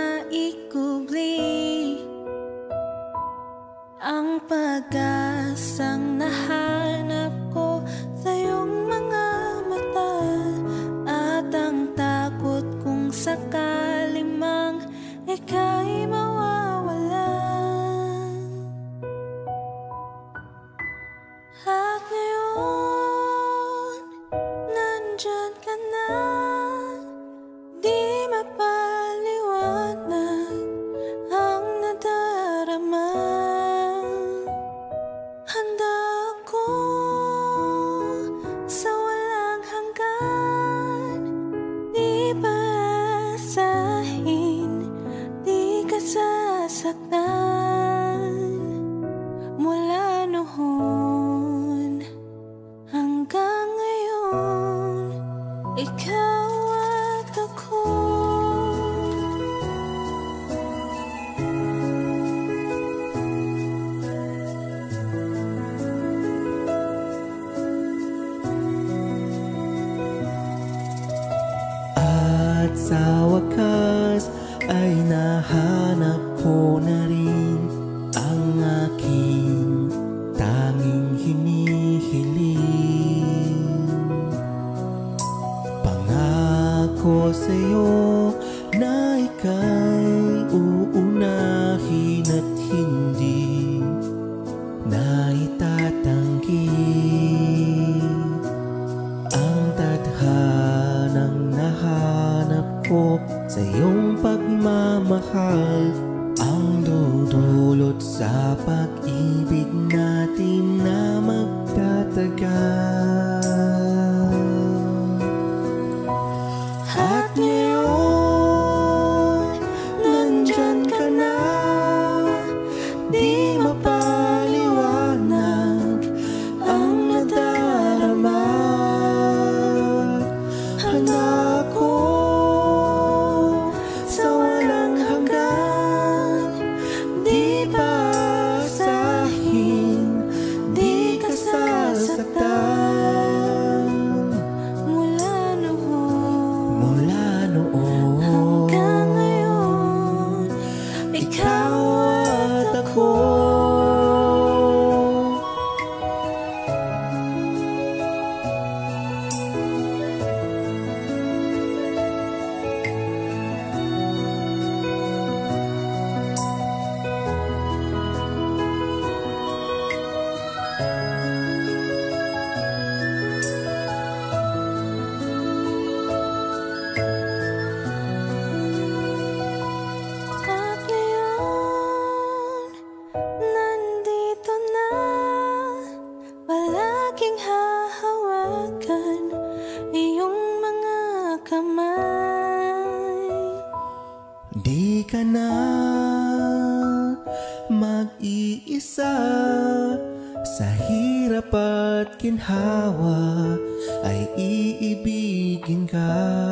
maikubli ang pag-asang nahanap ko sa iyong mga mata, at ang takot kung sakali mang ika'y mawawala. At ngayon, nandyan ka na, di mapaliwanag ang nadarama. Handa ako sa walang hanggan, di paasahin, di ka sasaktan. Mula noon hanggang ngayon, ikaw at ako. At sa wakas ay nahanap ko na rin ang aking tanging hinihiling. Pangako sa'yo na ika'y uunahin at hindi na itatanggi ang tadhanang nahanap ko sa iyong pagmamahal, ang dudulot sa pag-ibig natin na magtatagal. At ngayon, nandyan ka na, di mapaliwanag ang nadarama. Handa ko sa walang hanggan, di paasahin, di ka sasaktan. Mula noon hanggang ngayon, ikaw at ako. At ngayon, nandito na, palaging hahawakan iyong mga kamay. Di ka na mag-iisa, sa hirap at ginhawa ay iibigin ka.